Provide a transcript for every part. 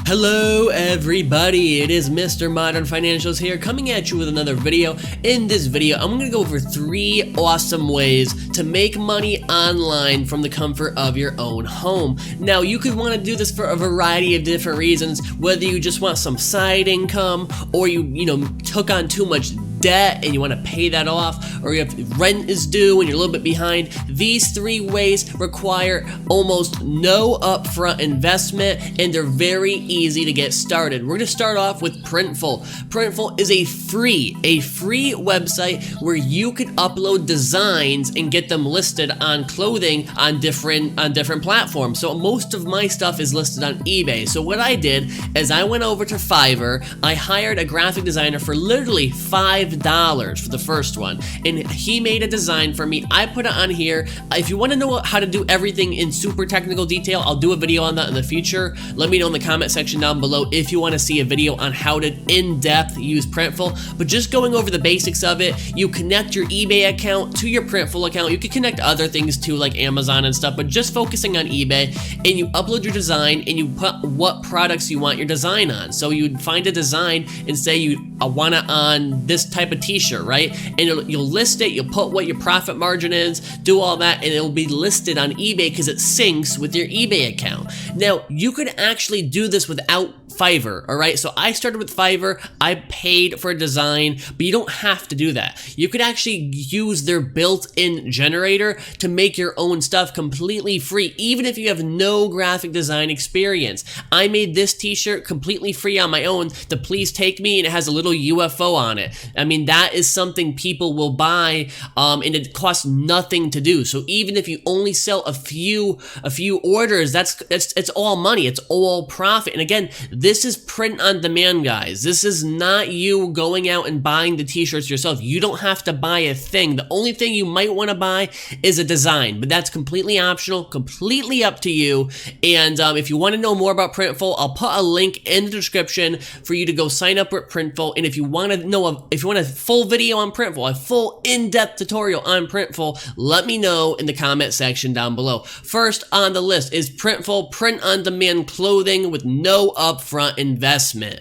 Hello everybody, it is Mr. Modern Financials here coming at you with another video. In this video, I'm going to go over 3 awesome ways to make money online from the comfort of your own home. Now, you could want to do this for a variety of different reasons, whether you just want some side income or you took on too much debt and you want to pay that off, or if rent is due and you're a little bit behind. These 3 ways require almost no upfront investment and they're very easy to get started. We're going to start off with Printful. Printful is a free website where you can upload designs and get them listed on clothing on different platforms. So most of my stuff is listed on eBay. So what I did is I went over to Fiverr. I hired a graphic designer for literally $5 for the first one, and he made a design for me. I put it on here. If you want to know how to do everything in super technical detail, I'll do a video on that in the future. Let me know in the comment section down below if you want to see a video on how to in-depth use Printful. But just going over the basics of it, you connect your eBay account to your Printful account. You can connect other things too, like Amazon and stuff, but just focusing on eBay, and you upload your design and you put what products you want your design on. So you'd find a design and say I want it on this type of t-shirt, right? And you'll list it, you'll put what your profit margin is, do all that, and it'll be listed on eBay because it syncs with your eBay account. Now, you could actually do this without Fiverr, all right? So I started with Fiverr. I paid for a design, but you don't have to do that. You could actually use their built-in generator to make your own stuff completely free, even if you have no graphic design experience. I made this t-shirt completely free on my own, the Please Take Me, and it has a little UFO on it. I mean, that is something people will buy, and it costs nothing to do. So even if you only sell a few orders, it's all money. It's all profit. And again, this is print on demand, guys. This is not you going out and buying the t-shirts yourself. You don't have to buy a thing. The only thing you might want to buy is a design, but that's completely optional, completely up to you. And if you want to know more about Printful, I'll put a link in the description for you to go sign up with Printful. And if you want to know, if you want a full video on Printful, a full in-depth tutorial on Printful, let me know in the comment section down below. First on the list is Printful, print-on-demand clothing with no upfront investment.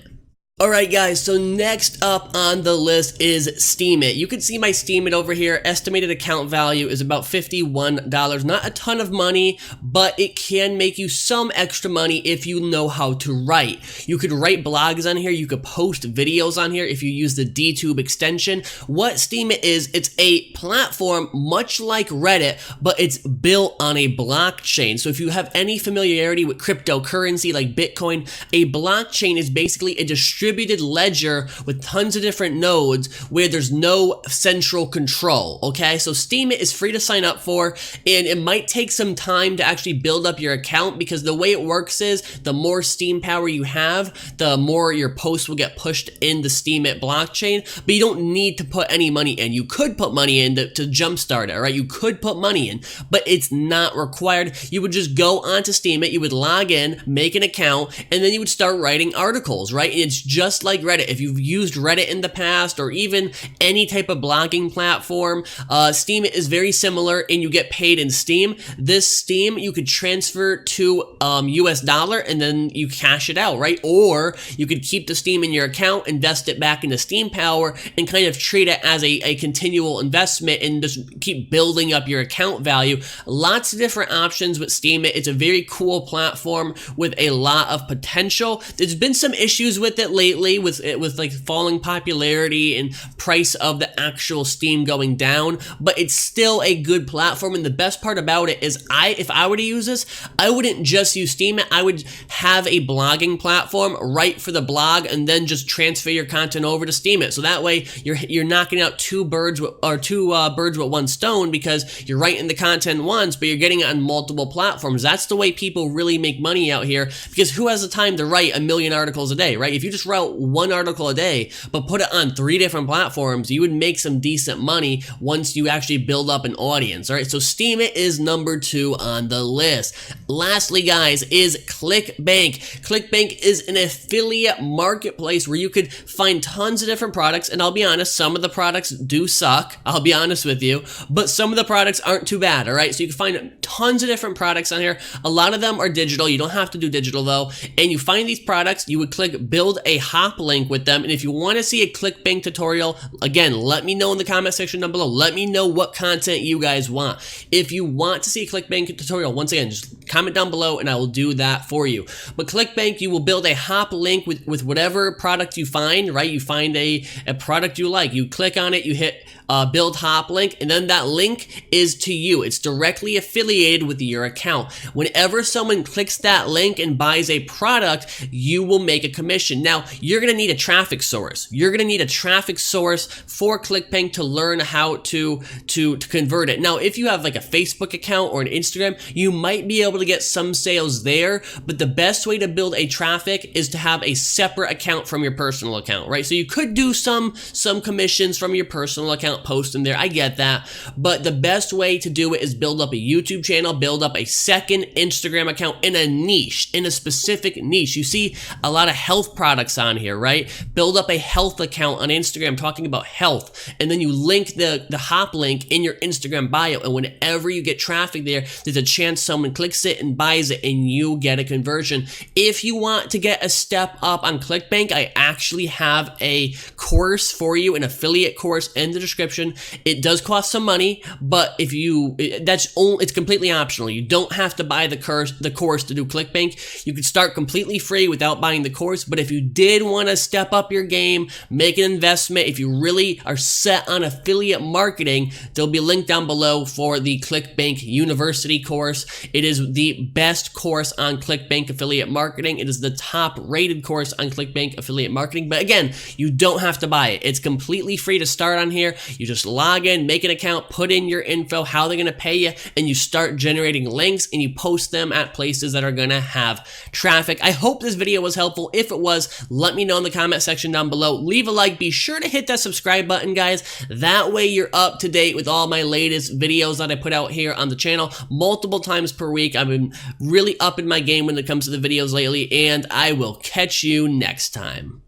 Alright guys, so next up on the list is Steemit. You can see my Steemit over here. Estimated account value is about $51. Not a ton of money, but it can make you some extra money if you know how to write. You could write blogs on here. You could post videos on here if you use the DTube extension. What Steemit is, it's a platform much like Reddit, but it's built on a blockchain. So if you have any familiarity with cryptocurrency like Bitcoin, a blockchain is basically a distributed ledger with tons of different nodes where there's no central control, okay? So Steemit is free to sign up for, and it might take some time to actually build up your account because the way it works is the more Steam power you have, the more your posts will get pushed in the Steemit blockchain, but you don't need to put any money in. You could put money in to jumpstart it, all right? You could put money in, but it's not required. You would just go onto Steemit, you would log in, make an account, and then you would start writing articles, right? And it's just like Reddit. If you've used Reddit in the past or even any type of blogging platform, Steemit is very similar and you get paid in Steam. This Steam you could transfer to US dollar and then you cash it out, right? Or you could keep the Steam in your account, invest it back into Steam power, and kind of treat it as a continual investment and just keep building up your account value. Lots of different options with Steemit. It's a very cool platform with a lot of potential. There's been some issues with it lately with like falling popularity and price of the actual Steam going down, but it's still a good platform. And the best part about it is if I were to use this, I wouldn't just use Steemit. I would have a blogging platform, write for the blog, and then just transfer your content over to Steemit. So that way you're knocking out two birds with one stone, because you're writing the content once, but you're getting it on multiple platforms. That's the way people really make money out here, because who has the time to write a million articles a day, right? If you just write throw out one article a day, but put it on 3 different platforms, you would make some decent money once you actually build up an audience. All right, so Steemit is number 2 on the list. Lastly, guys, is Clickbank. Clickbank is an affiliate marketplace where you could find tons of different products, and I'll be honest, some of the products do suck, I'll be honest with you, but some of the products aren't too bad. All right, so you can find tons of different products on here. A lot of them are digital. You don't have to do digital though. And you find these products, you would click build a hop link with them. And if you want to see a Clickbank tutorial, again, let me know in the comment section down below. Let me know what content you guys want. If you want to see a Clickbank tutorial, once again, just comment down below and I will do that for you. But Clickbank, you will build a hop link with whatever product you find, right? You find a product you like, you click on it, you hit build hop link, and then that link is to you. It's directly affiliated with your account. Whenever someone clicks that link and buys a product, you will make a commission. Now, you're going to need a traffic source. You're going to need a traffic source for Clickbank to learn how to convert it. Now, if you have like a Facebook account or an Instagram, you might be able to get some sales there, but the best way to build a traffic is to have a separate account from your personal account, right? So you could do some commissions from your personal account, post in there, I get that, but the best way to do it is build up a YouTube channel, build up a second Instagram account in a niche, in a specific niche. You see a lot of health products on here, right? Build up a health account on Instagram talking about health, and then you link the hop link in your Instagram bio, and whenever you get traffic there, there's a chance someone clicks it and buys it and you get a conversion. If you want to get a step up on Clickbank, I actually have a course for you, an affiliate course in the description. It does cost some money, but it's completely optional. You don't have to buy the course to do Clickbank. You could start completely free without buying the course, but if you did want to step up your game, make an investment, if you really are set on affiliate marketing, there'll be a link down below for the Clickbank University course. It is the best course on Clickbank affiliate marketing. It is the top rated course on Clickbank affiliate marketing, but again, you don't have to buy it. It's completely free to start on here. You just log in, make an account, put in your info, how they're going to pay you, and you start generating links and you post them at places that are going to have traffic. I hope this video was helpful. If it was, let me know in the comment section down below. Leave a like. Be sure to hit that subscribe button, guys. That way you're up to date with all my latest videos that I put out here on the channel multiple times per week. I've been really upping my game when it comes to the videos lately, and I will catch you next time.